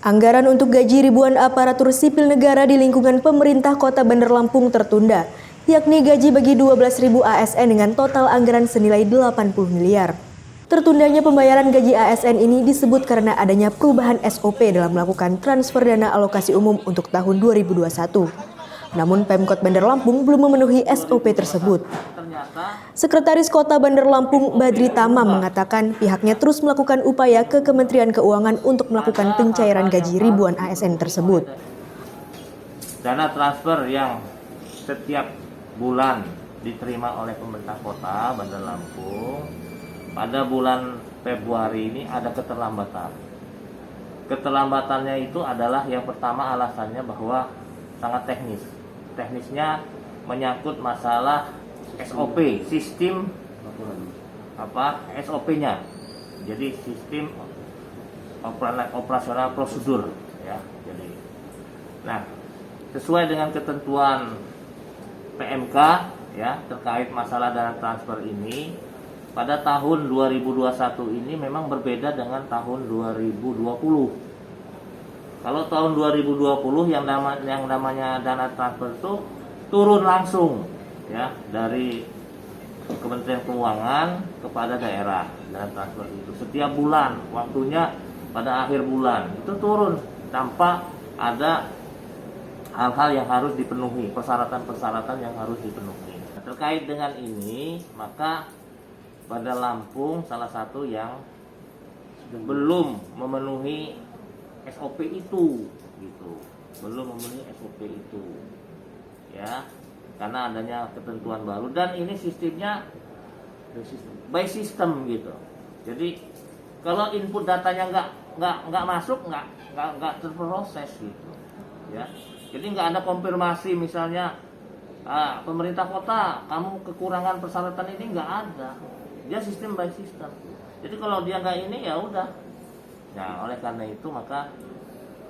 Anggaran untuk gaji ribuan aparatur sipil negara di lingkungan pemerintah Kota Bandar Lampung tertunda, yakni gaji bagi 12.000 ASN dengan total anggaran senilai 80 miliar. Tertundanya pembayaran gaji ASN ini disebut karena adanya perubahan SOP dalam melakukan transfer dana alokasi umum untuk tahun 2021. Namun Pemkot Bandar Lampung belum memenuhi SOP tersebut. Sekretaris Kota Bandar Lampung Badri Tamam mengatakan pihaknya terus melakukan upaya ke Kementerian Keuangan untuk melakukan pencairan gaji ribuan ASN tersebut. Dana transfer yang setiap bulan diterima oleh pemerintah Kota Bandar Lampung pada bulan Februari ini ada keterlambatan. Keterlambatannya itu adalah yang pertama alasannya bahwa sangat teknis. Teknisnya menyangkut masalah SOP, sistem SOP-nya. Jadi sistem operasional prosedur ya. Jadi nah, sesuai dengan ketentuan PMK ya terkait masalah dana transfer ini pada tahun 2021 ini memang berbeda dengan tahun 2020. Kalau tahun 2020 yang namanya dana transfer itu turun langsung ya dari Kementerian Keuangan kepada daerah, dana transfer itu setiap bulan, waktunya pada akhir bulan itu turun tanpa ada hal-hal yang harus dipenuhi, persyaratan-persyaratan yang harus dipenuhi. Nah, terkait dengan ini, maka Bandar Lampung salah satu yang belum memenuhi SOP itu, gitu, belum memenuhi SOP itu, ya, karena adanya ketentuan baru dan ini sistemnya by system gitu. Jadi kalau input datanya nggak masuk, nggak terproses gitu, ya. Jadi nggak ada konfirmasi misalnya pemerintah kota kamu kekurangan persyaratan ini, nggak ada. Dia sistem by system. Jadi kalau dia nggak ini ya udah. Nah, oleh karena itu maka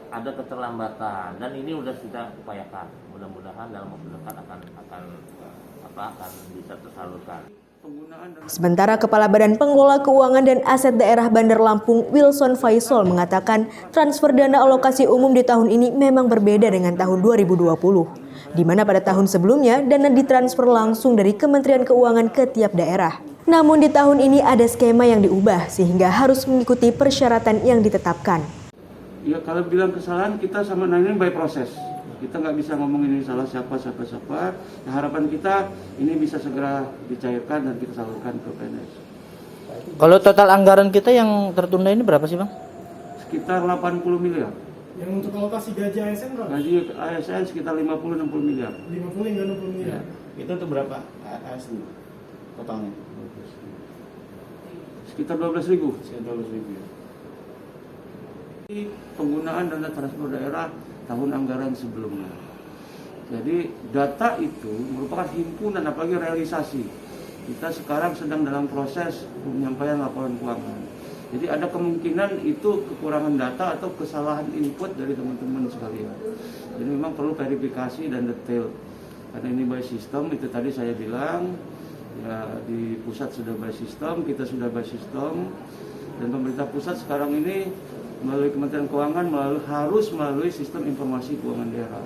ada keterlambatan dan ini udah kita upayakan. Mudah-mudahan dalam waktu dekat akan bisa tersalurkan. Sementara Kepala Badan Pengelola Keuangan dan Aset Daerah Bandar Lampung Wilson Faisal mengatakan transfer dana alokasi umum di tahun ini memang berbeda dengan tahun 2020, di mana pada tahun sebelumnya dana ditransfer langsung dari Kementerian Keuangan ke tiap daerah. Namun di tahun ini ada skema yang diubah sehingga harus mengikuti persyaratan yang ditetapkan. Ya kalau bilang kesalahan kita sama nanyain by proses. Kita nggak bisa ngomong ini salah siapa. Nah, harapan kita ini bisa segera dicairkan dan kita salurkan ke PNS. Kalau total anggaran kita yang tertunda ini berapa sih, Bang? Sekitar 80 miliar. Yang untuk alokasi gaji ASN berapa? Gaji ASN sekitar 50-60 miliar. 50 hingga 60 miliar. Ya. Itu untuk berapa ASN totalnya? Sekitar 12.000. Sekitar 12.000 ya. Penggunaan dana transfer daerah tahun anggaran sebelumnya. Jadi data itu merupakan himpunan apalagi realisasi. Kita sekarang sedang dalam proses penyampaian laporan keuangan. Jadi ada kemungkinan itu kekurangan data atau kesalahan input dari teman-teman sekalian. Jadi memang perlu verifikasi dan detail. Karena ini by system, itu tadi saya bilang ya di pusat sudah by system, kita sudah by system, dan pemerintah pusat sekarang ini melalui Kementerian Keuangan harus melalui sistem informasi keuangan daerah.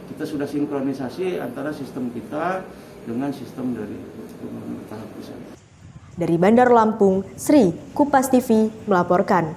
Kita sudah sinkronisasi antara sistem kita dengan sistem dari pemerintah pusat. Dari Bandar Lampung, Sri, Kupas TV melaporkan.